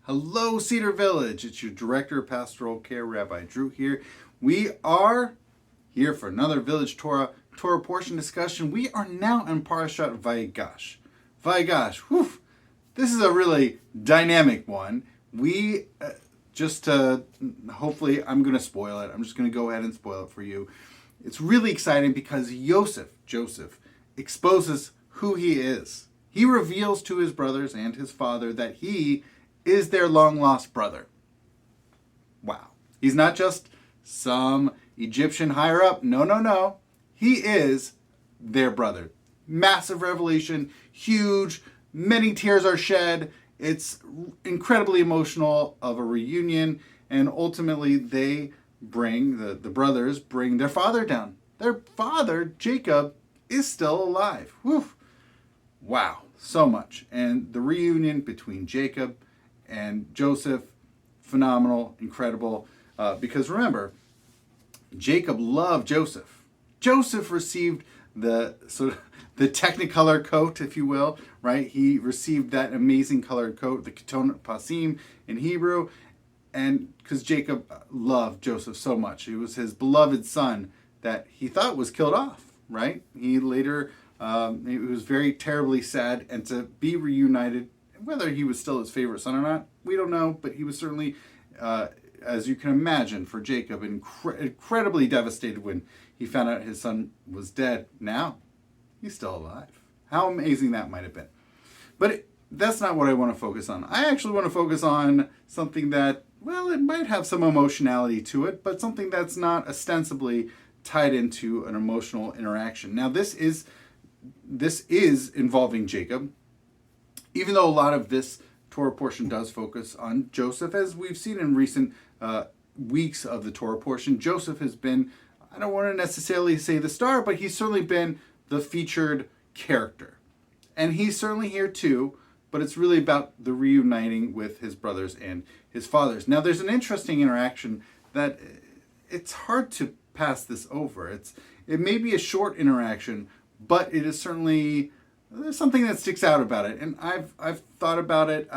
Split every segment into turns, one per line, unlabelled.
Hello, Cedar Village. It's your Director of Pastoral Care, Rabbi Drew here. We are here for another Village Torah portion discussion. We are now in Parashat Vayigash. Vayigash, whew, this is a really dynamic one. Hopefully, I'm going to spoil it. I'm just going to go ahead and spoil it for you. It's really exciting because Joseph, exposes who he is. He reveals to his brothers and his father that he is their long-lost brother. Wow. He's not just some Egyptian higher up. No. He is their brother. Massive revelation, huge, many tears are shed. It's incredibly emotional of a reunion, and ultimately the brothers bring their father down. Their father, Jacob, is still alive. Whew. Wow, so much. And the reunion between Jacob and Joseph, phenomenal, incredible. Because remember, Jacob loved Joseph. Joseph received the Technicolor coat, if you will, right? He received that amazing colored coat, the Keton Pasim in Hebrew, and because Jacob loved Joseph so much. He was his beloved son that he thought was killed off, right? He later, he was very terribly sad, and to be reunited, whether he was still his favorite son or not, we don't know, but he was certainly, as you can imagine, for Jacob, incredibly devastated when he found out his son was dead. Now, he's still alive. How amazing that might have been. But that's not what I want to focus on. I actually want to focus on something that, well, it might have some emotionality to it, but something that's not ostensibly tied into an emotional interaction. Now, this is involving Jacob. Even though a lot of this Torah portion does focus on Joseph, as we've seen in recent weeks of the Torah portion, Joseph has been, I don't want to necessarily say the star, but he's certainly been the featured character. And he's certainly here too, but it's really about the reuniting with his brothers and his fathers. Now, there's an interesting interaction that it's hard to pass this over. It may be a short interaction, but it is certainly... there's something that sticks out about it, and I've thought about it.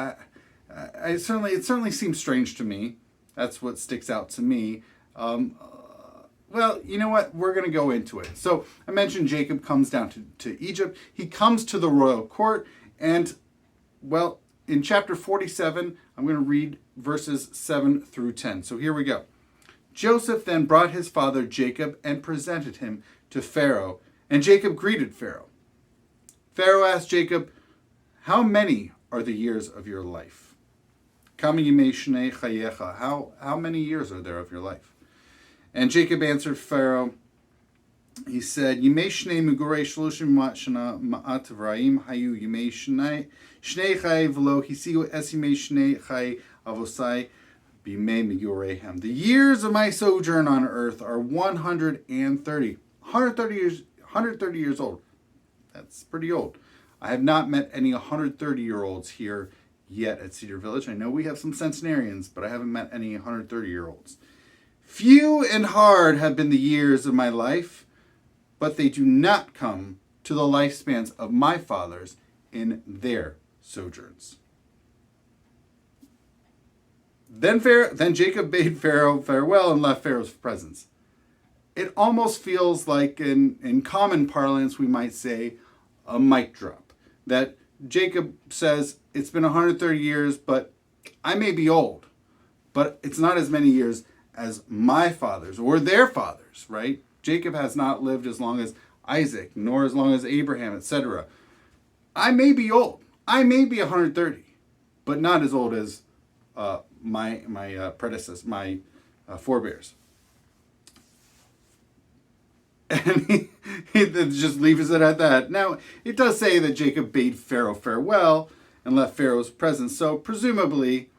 It certainly seems strange to me. That's what sticks out to me. Well, you know what? We're going to go into it. So I mentioned Jacob comes down to Egypt. He comes to the royal court, and well, in chapter 47, I'm going to read verses 7 through 10. So here we go. Joseph then brought his father Jacob and presented him to Pharaoh, and Jacob greeted Pharaoh. Pharaoh asked Jacob, "How many are the years of your life?" How many years are there of your life? And Jacob answered Pharaoh, he said, "Yimei shnei migurei shloshim shana ma'at v'ra'im hayu yimei shnei chai v'lo hisiu es yimei shnei chai avosai b'mei migureihem." The years of my sojourn on earth are 130 years old. That's pretty old. I have not met any 130-year-olds here yet at Cedar Village. I know we have some centenarians, but I haven't met any 130-year-olds. Few and hard have been the years of my life, but they do not come to the lifespans of my fathers in their sojourns. Then Jacob bade Pharaoh farewell and left Pharaoh's presence. It almost feels like, in common parlance, we might say, a mic drop. That Jacob says, it's been 130 years, but I may be old, but it's not as many years as my fathers or their fathers, right? Jacob has not lived as long as Isaac, nor as long as Abraham, etc. I may be old. I may be 130, but not as old as my predecessors, my forebears. And he just leaves it at that. Now, it does say that Jacob bade Pharaoh farewell and left Pharaoh's presence. So presumably,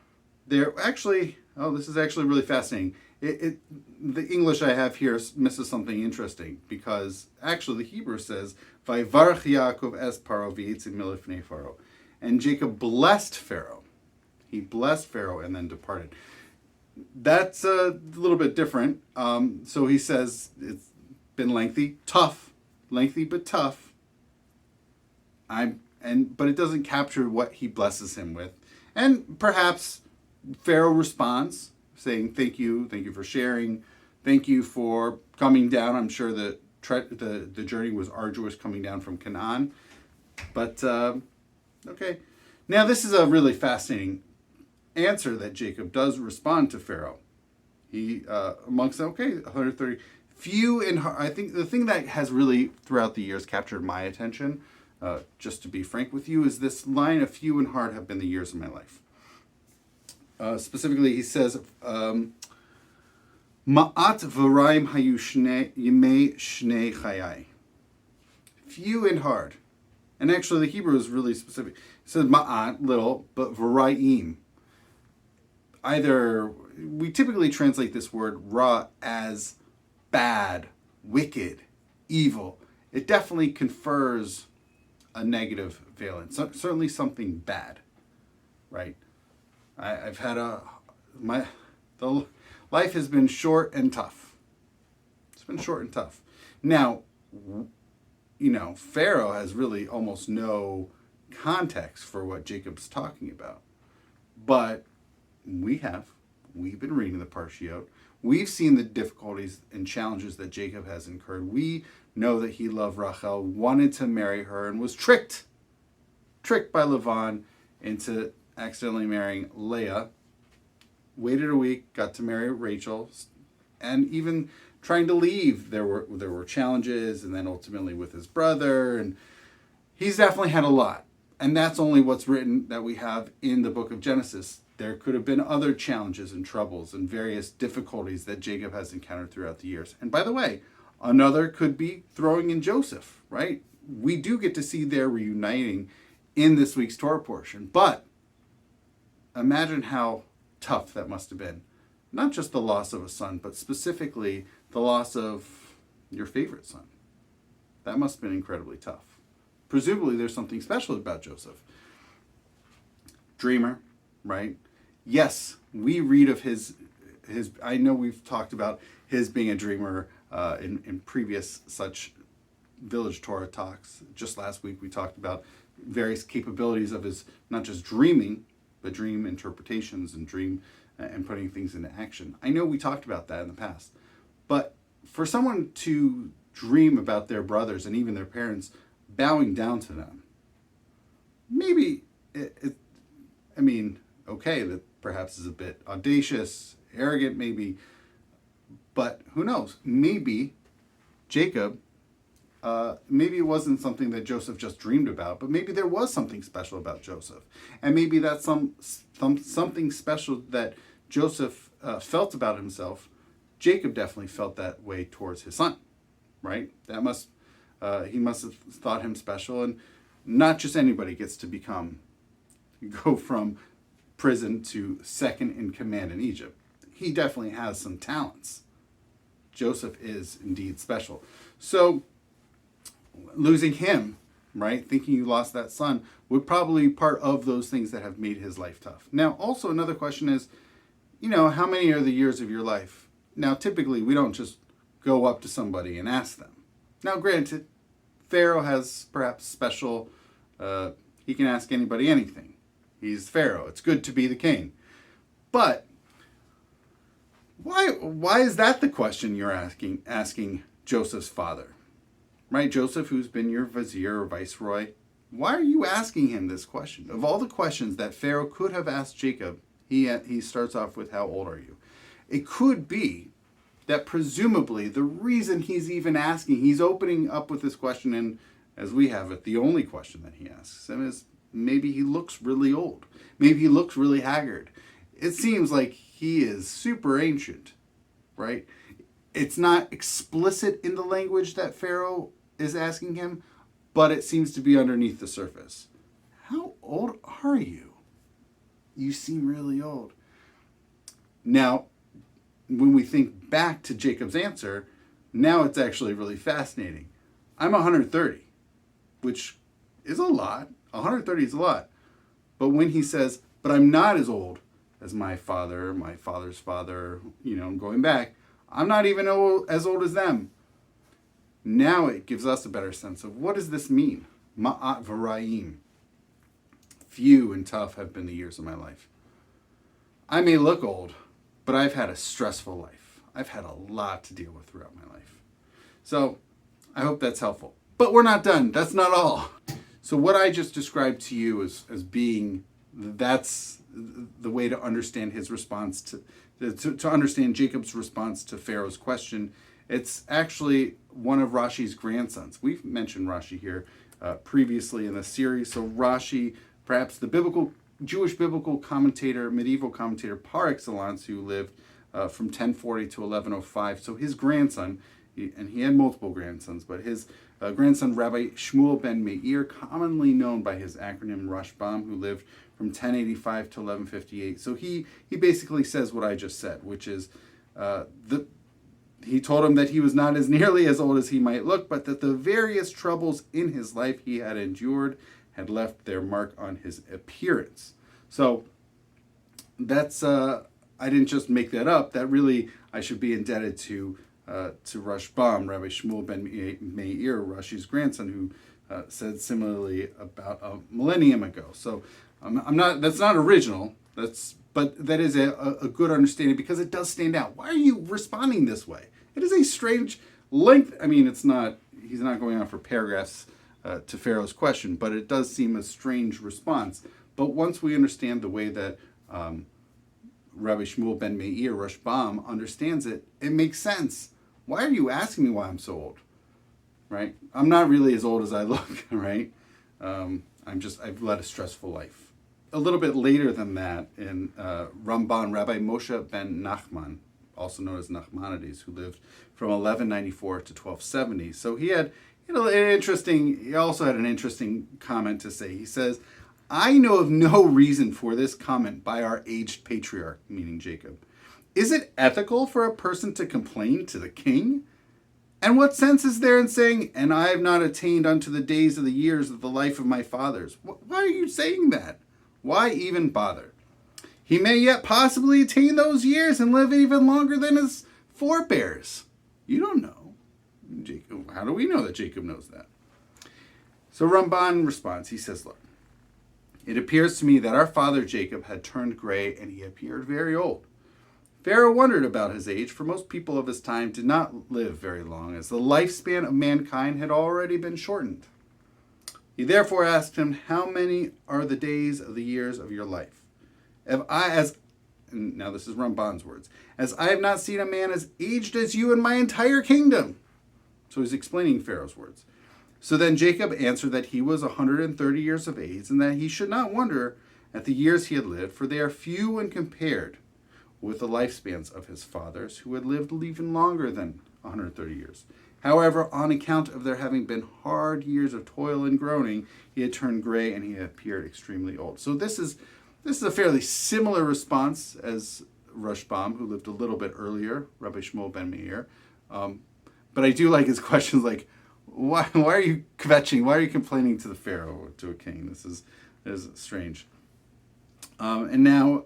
they're actually, this is actually really fascinating. The English I have here misses something interesting, because actually the Hebrew says, "Vayivarach Yaakov es Paro v'yitzim milifnei Pharaoh." And Jacob blessed Pharaoh. He blessed Pharaoh and then departed. That's a little bit different. So he says, it's been lengthy but tough. But it doesn't capture what he blesses him with. And perhaps Pharaoh responds, saying, thank you for sharing, thank you for coming down. I'm sure the journey was arduous coming down from Canaan. But, okay. Now, this is a really fascinating answer that Jacob does respond to Pharaoh. He, amongst them, 130. Few in heart. I think the thing that has really, throughout the years, captured my attention, just to be frank with you, is this line of few in heart have been the years of my life. Specifically, he says, Ma'at v'raim hayu yemei shnei chayai. Few in heart. And actually, the Hebrew is really specific. It says ma'at, little, but v'raim. Either, we typically translate this word ra as bad, wicked, evil. It definitely confers a negative valence. Certainly something bad, right? I've had the life has been short and tough. It's been short and tough. Now, Pharaoh has really almost no context for what Jacob's talking about. But we've been reading the Parshiot. We've seen the difficulties and challenges that Jacob has incurred. We know that he loved Rachel, wanted to marry her, and was tricked by Lavan into accidentally marrying Leah. Waited a week, got to marry Rachel, and even trying to leave, there were challenges, and then ultimately with his brother, and he's definitely had a lot. And that's only what's written that we have in the book of Genesis. There could have been other challenges and troubles and various difficulties that Jacob has encountered throughout the years. And by the way, another could be throwing in Joseph, right? We do get to see their reuniting in this week's Torah portion. But imagine how tough that must have been. Not just the loss of a son, but specifically the loss of your favorite son. That must have been incredibly tough. Presumably there's something special about Joseph. Dreamer, right? Yes, we read of his. I know we've talked about his being a dreamer in previous such Village Torah talks. Just last week we talked about various capabilities of his, not just dreaming, but dream interpretations and dream and putting things into action. I know we talked about that in the past. But for someone to dream about their brothers and even their parents bowing down to them, maybe, okay, that perhaps is a bit audacious, arrogant maybe, but who knows? Maybe Jacob, maybe it wasn't something that Joseph just dreamed about, but maybe there was something special about Joseph. And maybe that's something special that Joseph felt about himself. Jacob definitely felt that way towards his son, right? He must have thought him special, and not just anybody gets to go from prison to second in command in Egypt. He definitely has some talents. Joseph is indeed special. So losing him, right, thinking you lost that son, would probably be part of those things that have made his life tough. Now, also another question is, how many are the years of your life? Now, typically, we don't just go up to somebody and ask them. Now, granted, Pharaoh has perhaps special, he can ask anybody anything. He's Pharaoh. It's good to be the king. But why is that the question you're asking Joseph's father? Right? Joseph, who's been your vizier or viceroy, why are you asking him this question? Of all the questions that Pharaoh could have asked Jacob, he starts off with, how old are you? It could be that presumably the reason he's even asking, he's opening up with this question, and as we have it, the only question that he asks him is, maybe he looks really old. Maybe he looks really haggard. It seems like he is super ancient, right? It's not explicit in the language that Pharaoh is asking him, but it seems to be underneath the surface. How old are you? You seem really old. Now, when we think back to Jacob's answer, now it's actually really fascinating. I'm 130, which is a lot. 130 is a lot. But when he says, but I'm not as old as my father, my father's father, going back, I'm not even as old as them. Now it gives us a better sense of what does this mean? Ma'at v'ra'im. Few and tough have been the years of my life. I may look old, but I've had a stressful life. I've had a lot to deal with throughout my life. So I hope that's helpful. But we're not done. That's not all. So what I just described to you as being, that's the way to understand his response to understand Jacob's response to Pharaoh's question. It's actually one of Rashi's grandsons. We've mentioned Rashi here previously in the series. So Rashi, perhaps the Jewish biblical commentator, medieval commentator par excellence, who lived from 1040 to 1105. So his grandson, and he had multiple grandsons, but his grandson, Rabbi Shmuel ben Meir, commonly known by his acronym Rashbam, who lived from 1085 to 1158. So he basically says what I just said, which is he told him that he was not as nearly as old as he might look, but that the various troubles in his life he had endured had left their mark on his appearance. So that's I didn't just make that up. That really I should be indebted to Rashbam, Rabbi Shmuel ben Meir, Rashi's grandson, who said similarly about a millennium ago. So I'm not. That's not original. But that is a good understanding because it does stand out. Why are you responding this way? It is a strange length. I mean, it's not. He's not going on for paragraphs to Pharaoh's question, but it does seem a strange response. But once we understand the way that Rabbi Shmuel ben Meir, Rashbam, understands it, it makes sense. Why are you asking me why I'm so old? Right? I'm not really as old as I look, right? I've led a stressful life. A little bit later than that, in Ramban, Rabbi Moshe ben Nachman, also known as Nachmanides, who lived from 1194 to 1270. So he had, he also had an interesting comment to say. He says, I know of no reason for this comment by our aged patriarch, meaning Jacob. Is it ethical for a person to complain to the king? And what sense is there in saying, and I have not attained unto the days of the years of the life of my fathers? Why are you saying that? Why even bother? He may yet possibly attain those years and live even longer than his forebears. You don't know. Jacob, how do we know that Jacob knows that? So Ramban responds. He says, look, it appears to me that our father Jacob had turned gray and he appeared very old. Pharaoh wondered about his age, for most people of his time did not live very long, as the lifespan of mankind had already been shortened. He therefore asked him, how many are the days of the years of your life? Now this is Ramban's words, as I have not seen a man as aged as you in my entire kingdom. So he's explaining Pharaoh's words. So then Jacob answered that he was 130 years of age, and that he should not wonder at the years he had lived, for they are few when compared with the lifespans of his fathers, who had lived even longer than 130 years. However, on account of there having been hard years of toil and groaning, he had turned gray and he had appeared extremely old. So this is a fairly similar response as Rashbam, who lived a little bit earlier, Rabbi Shmuel ben Meir. But I do like his questions like, why are you kvetching? Why are you complaining to the Pharaoh or to a king? This is strange. And now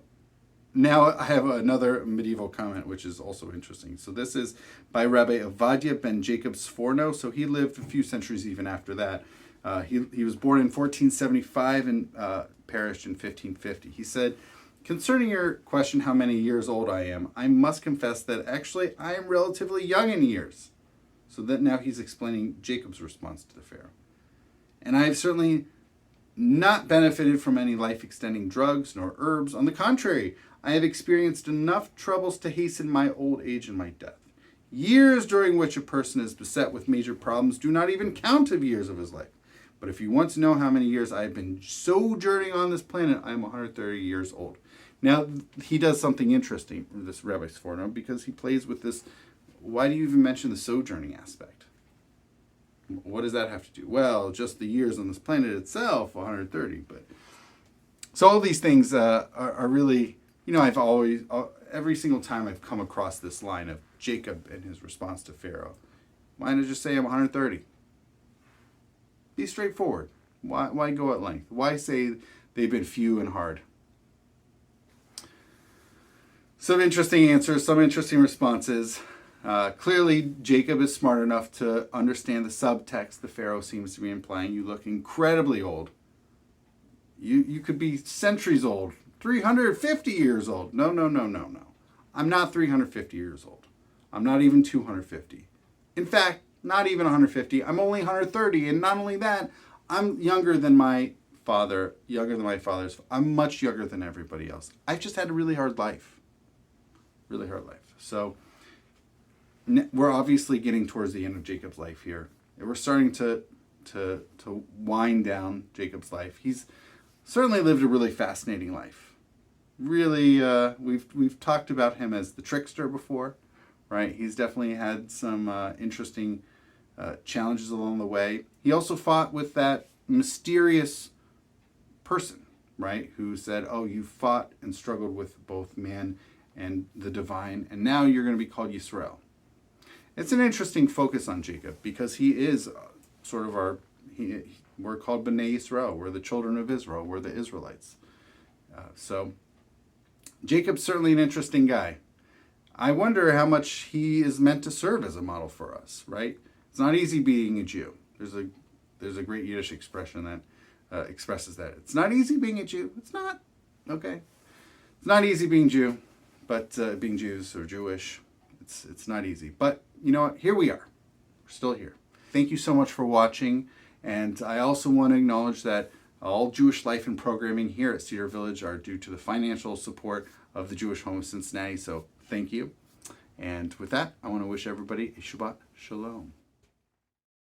I have another medieval comment, which is also interesting. So this is by Rabbi Avadya ben Jacob's Forno. So he lived a few centuries even after that. He was born in 1475 and perished in 1550. He said, concerning your question how many years old I am, I must confess that actually I am relatively young in years. So that now he's explaining Jacob's response to the Pharaoh. And I have certainly not benefited from any life-extending drugs nor herbs. On the contrary, I have experienced enough troubles to hasten my old age and my death. Years during which a person is beset with major problems do not even count of years of his life. But if you want to know how many years I have been sojourning on this planet, I am 130 years old. Now, he does something interesting, this Rabbi Forno, because he plays with this. Why do you even mention the sojourning aspect? What does that have to do? Well, just the years on this planet itself, 130. But so all these things are really, I've always, every single time I've come across this line of Jacob and his response to Pharaoh, why not just say I'm 130? Be straightforward. Why go at length? Why say they've been few and hard? Some interesting answers, some interesting responses. Clearly, Jacob is smart enough to understand the subtext the Pharaoh seems to be implying. You look incredibly old. You could be centuries old, 350 years old. No. I'm not 350 years old. I'm not even 250. In fact, not even 150. I'm only 130. And not only that, I'm younger than my father, younger than my father's. I'm much younger than everybody else. I've just had a really hard life. Really hard life. So we're obviously getting towards the end of Jacob's life here. And we're starting to wind down Jacob's life. He's certainly lived a really fascinating life. Really, we've talked about him as the trickster before, right? He's definitely had some interesting challenges along the way. He also fought with that mysterious person, right? Who said, oh, you fought and struggled with both man and the divine, and now you're going to be called Yisrael. It's an interesting focus on Jacob because he is sort of we're called B'nai Yisrael. We're the children of Israel. We're the Israelites. So Jacob's certainly an interesting guy. I wonder how much he is meant to serve as a model for us, right? It's not easy being a Jew. There's a great Yiddish expression that expresses that. It's not easy being a Jew. It's not. Okay. It's not easy being Jew, but being Jews or Jewish, it's not easy. But you know what? Here we are. We're still here. Thank you so much for watching. And I also want to acknowledge that all Jewish life and programming here at Cedar Village are due to the financial support of the Jewish Home of Cincinnati. So thank you. And with that, I want to wish everybody a Shabbat Shalom.